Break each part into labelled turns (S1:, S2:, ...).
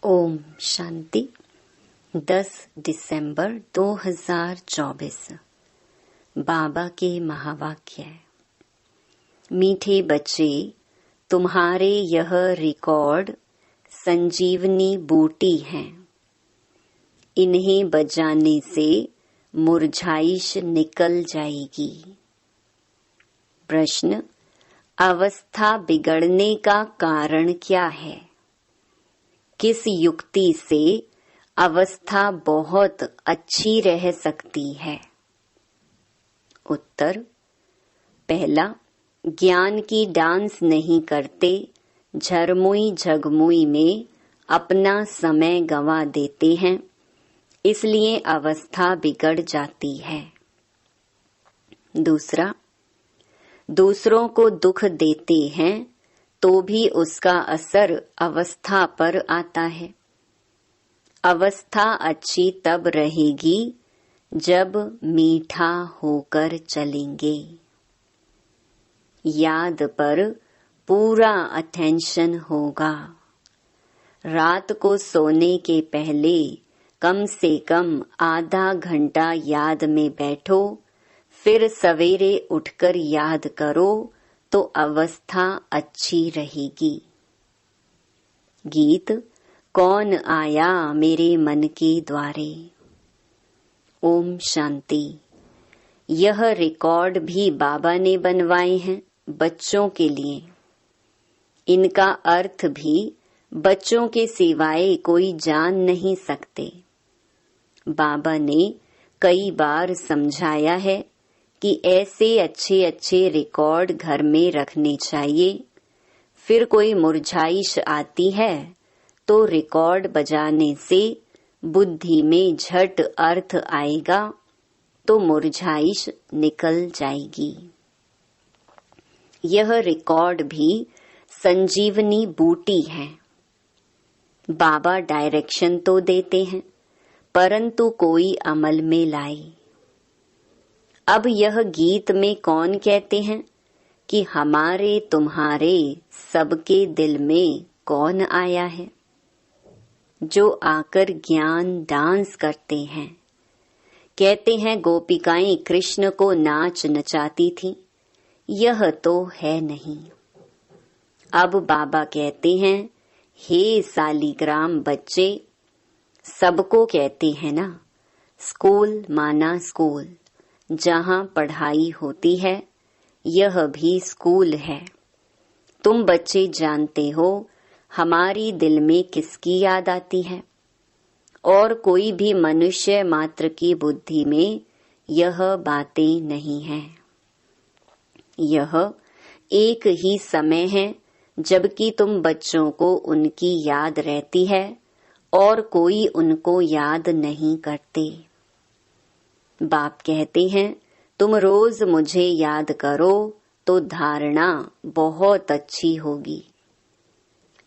S1: ओम शांति। 10 दिसंबर 2024 बाबा के महावाक्य। मीठे बच्चे, तुम्हारे यह रिकॉर्ड संजीवनी बूटी हैं। इन्हें बजाने से मुरझाइश निकल जाएगी। प्रश्न: अवस्था बिगड़ने का कारण क्या है? किस युक्ति से अवस्था बहुत अच्छी रह सकती है? उत्तर: पहला, ज्ञान की डांस नहीं करते, झरमुई झगमुई में अपना समय गंवा देते हैं, इसलिए अवस्था बिगड़ जाती है। दूसरा, दूसरों को दुख देते हैं तो भी उसका असर अवस्था पर आता है। अवस्था अच्छी तब रहेगी जब मीठा होकर चलेंगे। याद पर पूरा अटेंशन होगा। रात को सोने के पहले कम से कम आधा घंटा याद में बैठो, फिर सवेरे उठकर याद करो तो अवस्था अच्छी रहेगी। गीत: कौन आया मेरे मन के द्वारे। ओम शांति। यह रिकॉर्ड भी बाबा ने बनवाए हैं बच्चों के लिए। इनका अर्थ भी बच्चों के सिवाय कोई जान नहीं सकते। बाबा ने कई बार समझाया है कि ऐसे अच्छे अच्छे रिकॉर्ड घर में रखने चाहिए। फिर कोई मुरझाइश आती है तो रिकॉर्ड बजाने से बुद्धि में झट अर्थ आएगा तो मुरझाइश निकल जाएगी। यह रिकॉर्ड भी संजीवनी बूटी है। बाबा डायरेक्शन तो देते हैं, परंतु कोई अमल में लाए। अब यह गीत में कौन कहते हैं कि हमारे तुम्हारे सबके दिल में कौन आया है, जो आकर ज्ञान डांस करते हैं। कहते हैं गोपिकाएं कृष्ण को नाच नचाती थीं, यह तो है नहीं। अब बाबा कहते हैं, हे सालीग्राम बच्चे, सबको कहते हैं ना, स्कूल माना स्कूल, जहाँ पढ़ाई होती है, यह भी स्कूल है। तुम बच्चे जानते हो हमारी दिल में किसकी याद आती है, और कोई भी मनुष्य मात्र की बुद्धि में यह बातें नहीं हैं। यह एक ही समय है जबकि तुम बच्चों को उनकी याद रहती है और कोई उनको याद नहीं करते। बाप कहते हैं, तुम रोज मुझे याद करो तो धारणा बहुत अच्छी होगी।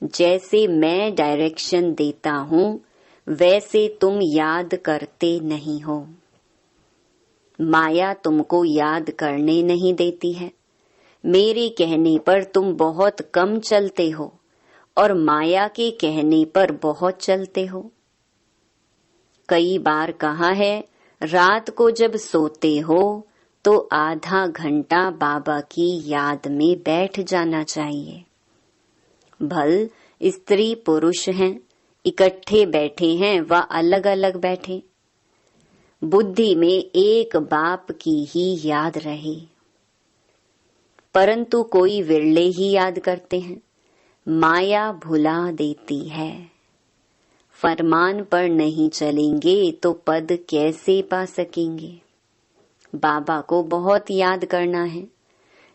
S1: जैसे मैं डायरेक्शन देता हूँ वैसे तुम याद करते नहीं हो। माया तुमको याद करने नहीं देती है। मेरे कहने पर तुम बहुत कम चलते हो और माया के कहने पर बहुत चलते हो। कई बार कहा है, रात को जब सोते हो तो आधा घंटा बाबा की याद में बैठ जाना चाहिए। भल स्त्री पुरुष हैं, इकट्ठे बैठे हैं व अलग अलग बैठे, बुद्धि में एक बाप की ही याद रहे। परंतु कोई विरले ही याद करते हैं, माया भुला देती है। फरमान पर नहीं चलेंगे तो पद कैसे पा सकेंगे। बाबा को बहुत याद करना है।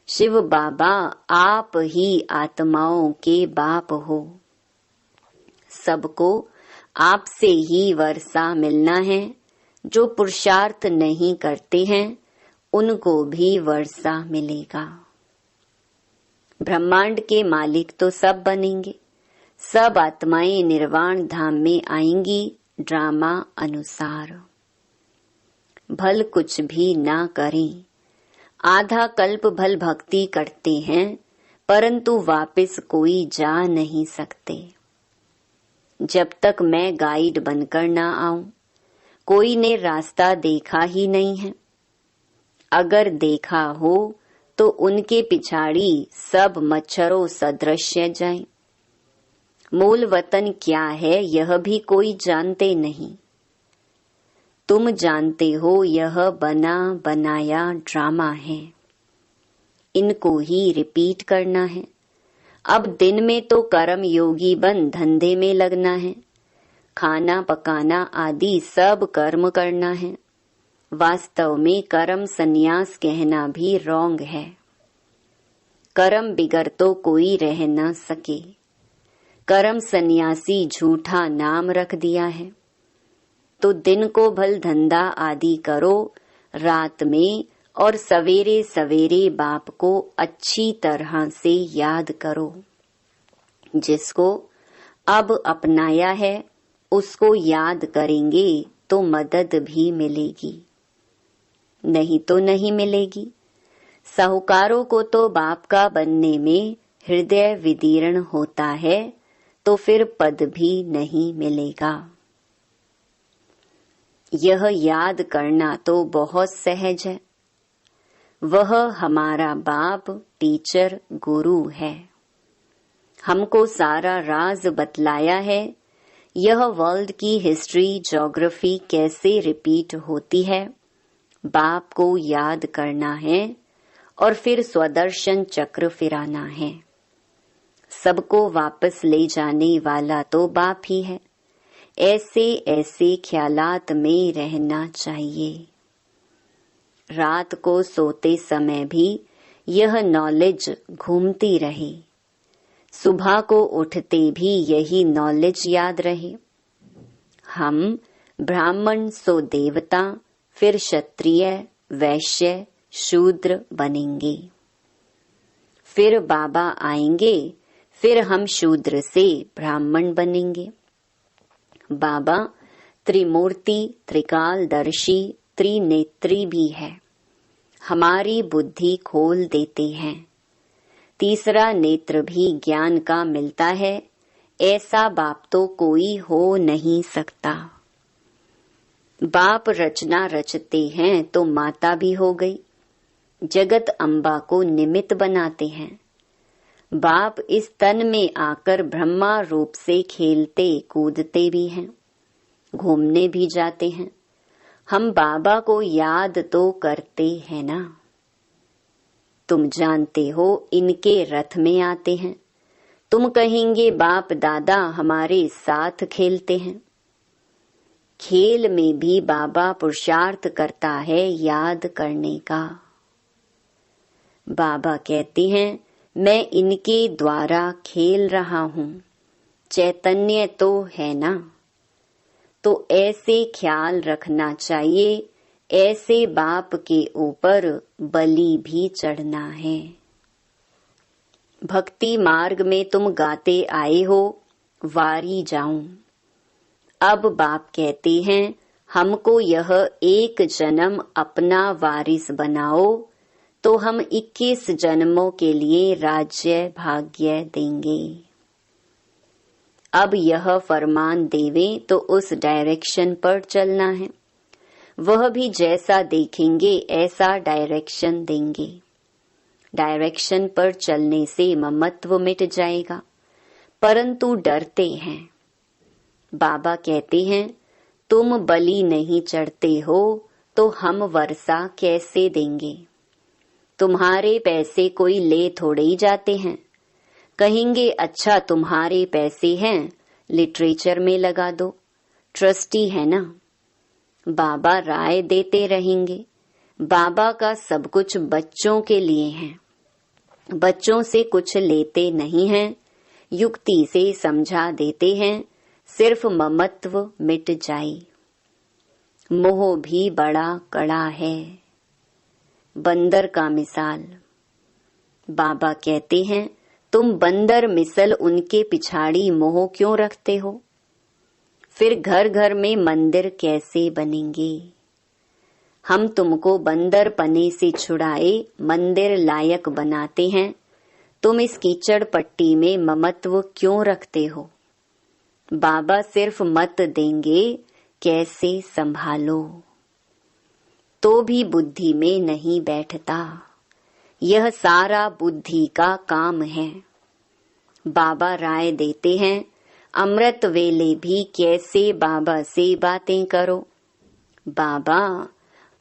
S1: शिव बाबा आप ही आत्माओं के बाप हो। सबको आपसे ही वर्षा मिलना है। जो पुरुषार्थ नहीं करते हैं उनको भी वर्षा मिलेगा। ब्रह्मांड के मालिक तो सब बनेंगे। सब आत्माएं निर्वाण धाम में आएंगी ड्रामा अनुसार। भल कुछ भी ना करें, आधा कल्प भल भक्ति करते हैं परंतु वापस कोई जा नहीं सकते। जब तक मैं गाइड बनकर ना आऊं, कोई ने रास्ता देखा ही नहीं है। अगर देखा हो तो उनके पिछाड़ी सब मच्छरों सदृश जाएं। मूल वतन क्या है यह भी कोई जानते नहीं। तुम जानते हो यह बना बनाया ड्रामा है, इनको ही रिपीट करना है। अब दिन में तो कर्म योगी बन धंधे में लगना है, खाना पकाना आदि सब कर्म करना है। वास्तव में कर्म संन्यास कहना भी रॉन्ग है। कर्म बिगर तो कोई रह न सके। कर्म सन्यासी झूठा नाम रख दिया है। तो दिन को भल धंधा आदि करो, रात में और सवेरे सवेरे बाप को अच्छी तरह से याद करो। जिसको अब अपनाया है उसको याद करेंगे तो मदद भी मिलेगी, नहीं तो नहीं मिलेगी। साहूकारों को तो बाप का बनने में हृदय विदीर्ण होता है, तो फिर पद भी नहीं मिलेगा। यह याद करना तो बहुत सहज है। वह हमारा बाप, टीचर, गुरु है। हमको सारा राज बतलाया है। यह वर्ल्ड की हिस्ट्री, ज्योग्राफी कैसे रिपीट होती है, बाप को याद करना है और फिर स्वदर्शन चक्र फिराना है। सबको वापस ले जाने वाला तो बाप ही है। ऐसे ऐसे ख्यालात में रहना चाहिए। रात को सोते समय भी यह नॉलेज घूमती रहे, सुबह को उठते भी यही नॉलेज याद रहे। हम ब्राह्मण सो देवता, फिर क्षत्रिय, वैश्य, शूद्र बनेंगे। फिर बाबा आएंगे, फिर हम शूद्र से ब्राह्मण बनेंगे। बाबा त्रिमूर्ति, त्रिकालदर्शी, त्रिनेत्री भी है। हमारी बुद्धि खोल देते हैं। तीसरा नेत्र भी ज्ञान का मिलता है। ऐसा बाप तो कोई हो नहीं सकता। बाप रचना रचते हैं तो माता भी हो गई। जगत अम्बा को निमित्त बनाते हैं। बाप इस तन में आकर ब्रह्मा रूप से खेलते कूदते भी हैं, घूमने भी जाते हैं। हम बाबा को याद तो करते हैं ना। तुम जानते हो इनके रथ में आते हैं। तुम कहेंगे बाप दादा हमारे साथ खेलते हैं। खेल में भी बाबा पुरुषार्थ करता है याद करने का। बाबा कहते हैं मैं इनके द्वारा खेल रहा हूँ, चैतन्य तो है ना। तो ऐसे ख्याल रखना चाहिए, ऐसे बाप के ऊपर बलि भी चढ़ना है। भक्ति मार्ग में तुम गाते आए हो, वारी जाऊं। अब बाप कहते हैं हमको यह एक जन्म अपना वारिस बनाओ, तो हम 21 जन्मों के लिए राज्य भाग्य देंगे। अब यह फरमान देवें तो उस डायरेक्शन पर चलना है। वह भी जैसा देखेंगे ऐसा डायरेक्शन देंगे। डायरेक्शन पर चलने से ममत्व मिट जाएगा, परंतु डरते हैं। बाबा कहते हैं तुम बलि नहीं चढ़ते हो तो हम वर्षा कैसे देंगे। तुम्हारे पैसे कोई ले थोड़े ही जाते हैं। कहेंगे अच्छा तुम्हारे पैसे हैं, लिटरेचर में लगा दो, ट्रस्टी है ना। बाबा राय देते रहेंगे। बाबा का सब कुछ बच्चों के लिए है। बच्चों से कुछ लेते नहीं हैं, युक्ति से समझा देते हैं, सिर्फ ममत्व मिट जाए। मोह भी बड़ा कड़ा है। बंदर का मिसाल। बाबा कहते हैं तुम बंदर मिसल उनके पिछाड़ी मोह क्यों रखते हो। फिर घर घर में मंदिर कैसे बनेंगे। हम तुमको बंदर पने से छुड़ाए मंदिर लायक बनाते हैं। तुम इस कीचड़ पट्टी में ममत्व क्यों रखते हो। बाबा सिर्फ मत देंगे कैसे संभालो, तो भी बुद्धि में नहीं बैठता। यह सारा बुद्धि का काम है। बाबा राय देते हैं, अमृत वेले भी कैसे बाबा से बातें करो। बाबा,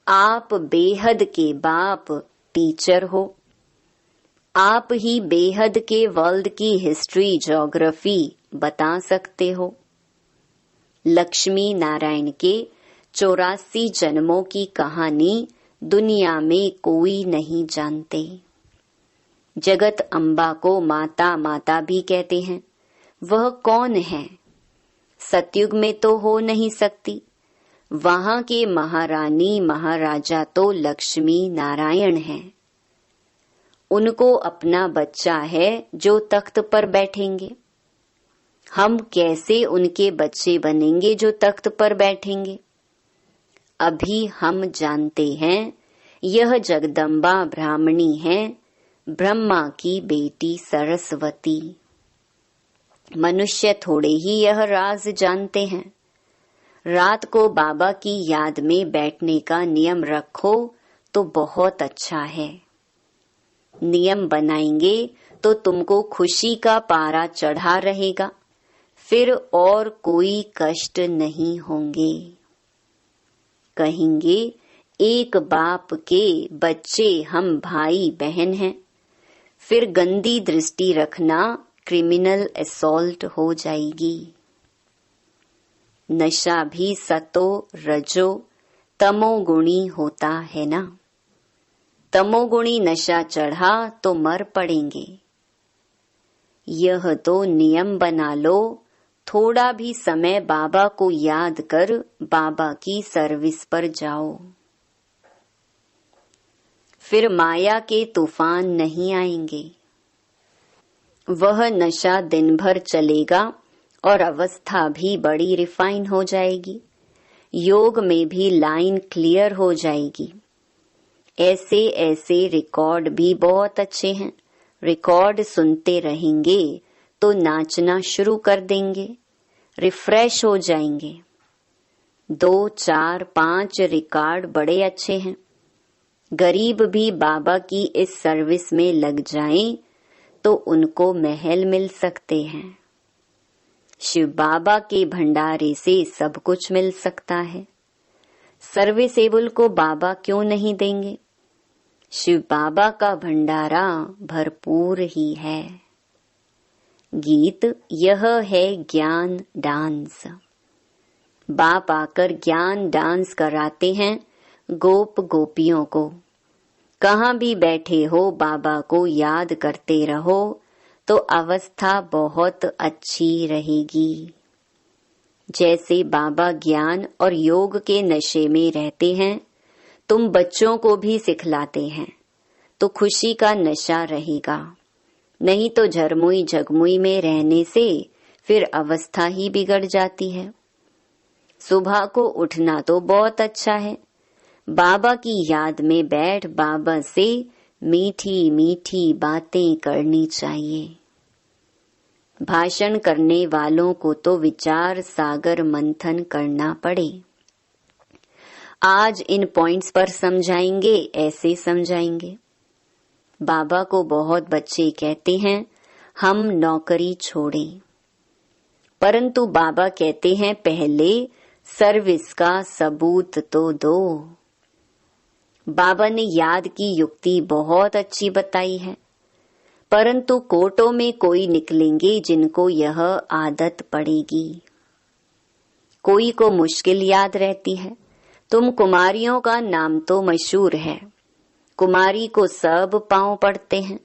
S1: आप बेहद के बाप टीचर हो। आप ही बेहद के वर्ल्ड की हिस्ट्री ज्योग्राफी बता सकते हो। लक्ष्मी नारायण के 84 जन्मों की कहानी दुनिया में कोई नहीं जानते। जगत अम्बा को माता माता भी कहते हैं। वह कौन है? सतयुग में तो हो नहीं सकती। वहां के महारानी महाराजा तो लक्ष्मी नारायण हैं। उनको अपना बच्चा है जो तख्त पर बैठेंगे। हम कैसे उनके बच्चे बनेंगे जो तख्त पर बैठेंगे? अभी हम जानते हैं यह जगदम्बा ब्राह्मणी है, ब्रह्मा की बेटी सरस्वती। मनुष्य थोड़े ही यह राज जानते हैं। रात को बाबा की याद में बैठने का नियम रखो तो बहुत अच्छा है। नियम बनाएंगे तो तुमको खुशी का पारा चढ़ा रहेगा, फिर और कोई कष्ट नहीं होंगे। कहेंगे एक बाप के बच्चे हम भाई बहन हैं, फिर गंदी दृष्टि रखना क्रिमिनल असॉल्ट हो जाएगी। नशा भी सतो रजो तमोगुणी होता है ना। तमोगुणी नशा चढ़ा तो मर पड़ेंगे। यह तो नियम बना लो, थोड़ा भी समय बाबा को याद कर बाबा की सर्विस पर जाओ। फिर माया के तूफान नहीं आएंगे। वह नशा दिन भर चलेगा और अवस्था भी बड़ी रिफाइन हो जाएगी। योग में भी लाइन क्लियर हो जाएगी। ऐसे ऐसे रिकॉर्ड भी बहुत अच्छे हैं। रिकॉर्ड सुनते रहेंगे तो नाचना शुरू कर देंगे, रिफ्रेश हो जाएंगे। 2, 4, 5 रिकॉर्ड बड़े अच्छे हैं। गरीब भी बाबा की इस सर्विस में लग जाएं तो उनको महल मिल सकते हैं। शिव बाबा के भंडारे से सब कुछ मिल सकता है। सर्विसेबल को बाबा क्यों नहीं देंगे? शिव बाबा का भंडारा भरपूर ही है। गीत यह है ज्ञान डांस। बाप आकर ज्ञान डांस कराते हैं गोप गोपियों को। कहाँ भी बैठे हो बाबा को याद करते रहो तो अवस्था बहुत अच्छी रहेगी। जैसे बाबा ज्ञान और योग के नशे में रहते हैं, तुम बच्चों को भी सिखलाते हैं तो खुशी का नशा रहेगा। नहीं तो झरमुई झगमुई में रहने से फिर अवस्था ही बिगड़ जाती है। सुबह को उठना तो बहुत अच्छा है। बाबा की याद में बैठ बाबा से मीठी मीठी बातें करनी चाहिए। भाषण करने वालों को तो विचार सागर मंथन करना पड़े। आज इन पॉइंट्स पर समझाएंगे, ऐसे समझाएंगे। बाबा को बहुत बच्चे कहते हैं हम नौकरी छोड़ें, परंतु बाबा कहते हैं पहले सर्विस का सबूत तो दो। बाबा ने याद की युक्ति बहुत अच्छी बताई है, परंतु कोटों में कोई निकलेंगे जिनको यह आदत पड़ेगी। कोई को मुश्किल याद रहती है। तुम कुमारियों का नाम तो मशहूर है। कुमारी को सब पांव पड़ते हैं।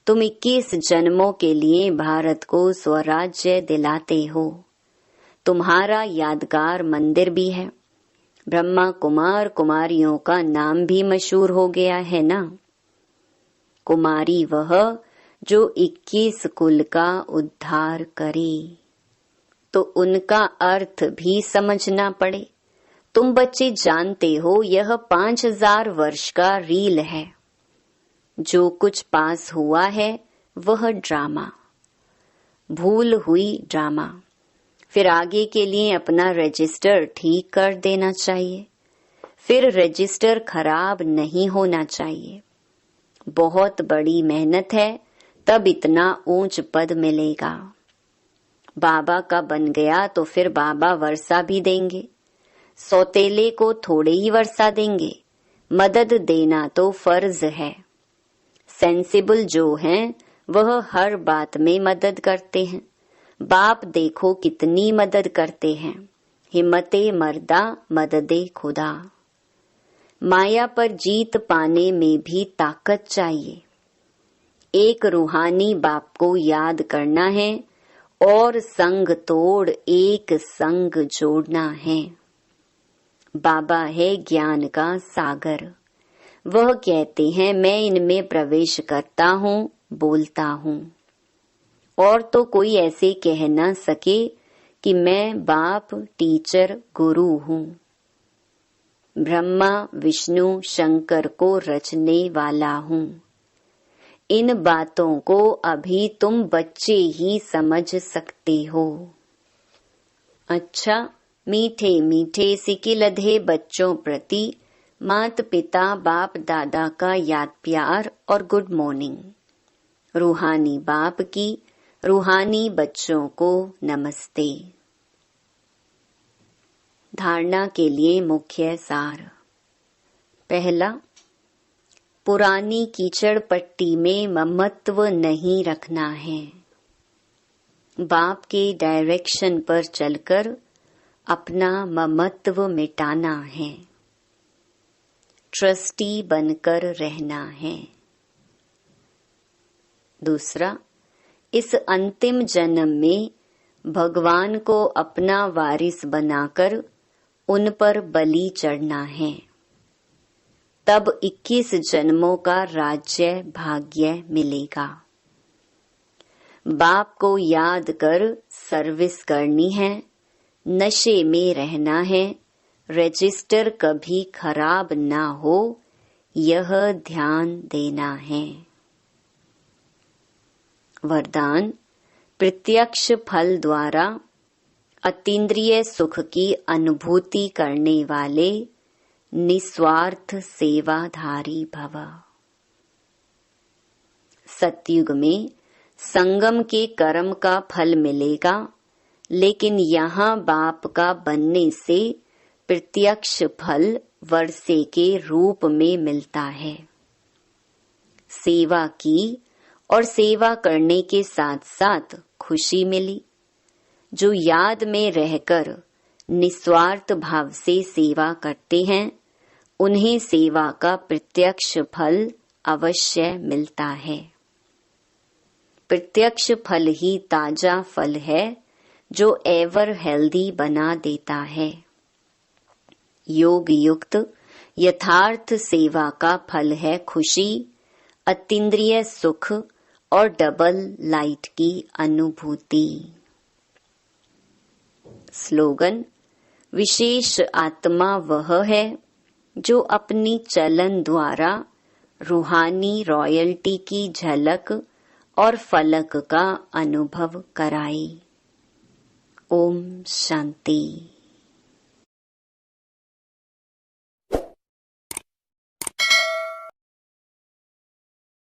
S1: तुम 21 जन्मों के लिए भारत को स्वराज्य दिलाते हो। तुम्हारा यादगार मंदिर भी है। ब्रह्मा कुमार कुमारियों का नाम भी मशहूर हो गया है ना। कुमारी वह जो 21 कुल का उद्धार करे, तो उनका अर्थ भी समझना पड़े। तुम बच्चे जानते हो यह 5000 वर्ष का रील है। जो कुछ पास हुआ है वह ड्रामा, भूल हुई ड्रामा। फिर आगे के लिए अपना रजिस्टर ठीक कर देना चाहिए। फिर रजिस्टर खराब नहीं होना चाहिए। बहुत बड़ी मेहनत है, तब इतना ऊंच पद मिलेगा। बाबा का बन गया तो फिर बाबा वर्षा भी देंगे। सौतेले को थोड़े ही वर्षा देंगे। मदद देना तो फर्ज है। सेंसिबल जो हैं वह हर बात में मदद करते हैं। बाप देखो कितनी मदद करते हैं। हिम्मते मर्दा मददे खुदा। माया पर जीत पाने में भी ताकत चाहिए। एक रूहानी बाप को याद करना है और संग तोड़ एक संग जोड़ना है। बाबा है ज्ञान का सागर। वह कहते हैं मैं इनमें प्रवेश करता हूँ, बोलता हूँ, और तो कोई ऐसे कह न सके कि मैं बाप, टीचर, गुरु हूँ। ब्रह्मा, विष्णु, शंकर को रचने वाला हूँ। इन बातों को अभी तुम बच्चे ही समझ सकते हो। अच्छा, मीठे मीठे सिकिलधे बच्चों प्रति माता पिता बाप दादा का याद प्यार और गुड मॉर्निंग। रूहानी बाप की रूहानी बच्चों को नमस्ते। धारणा के लिए मुख्य सार। पहला, पुरानी कीचड़ पट्टी में ममत्व नहीं रखना है। बाप के डायरेक्शन पर चलकर अपना ममत्व मिटाना है। ट्रस्टी बनकर रहना है। दूसरा, इस अंतिम जन्म में भगवान को अपना वारिस बनाकर उन पर बलि चढ़ना है। तब 21 जन्मों का राज्य भाग्य मिलेगा। बाप को याद कर सर्विस करनी है। नशे में रहना है। रजिस्टर कभी खराब ना हो, यह ध्यान देना है। वरदान, प्रत्यक्ष फल द्वारा अतीन्द्रिय सुख की अनुभूति करने वाले निस्वार्थ सेवाधारी भव। सतयुग में संगम के कर्म का फल मिलेगा, लेकिन यहाँ बाप का बनने से प्रत्यक्ष फल वर्षे के रूप में मिलता है। सेवा की और सेवा करने के साथ साथ खुशी मिली। जो याद में रहकर निस्वार्थ भाव से सेवा करते हैं, उन्हें सेवा का प्रत्यक्ष फल अवश्य मिलता है। प्रत्यक्ष फल ही ताजा फल है जो एवर हेल्दी बना देता है। योग युक्त यथार्थ सेवा का फल है खुशी, अतीन्द्रिय सुख और डबल लाइट की अनुभूति। स्लोगन, विशेष आत्मा वह है जो अपनी चलन द्वारा रूहानी रॉयल्टी की झलक और फलक का अनुभव कराए। ओम शांति।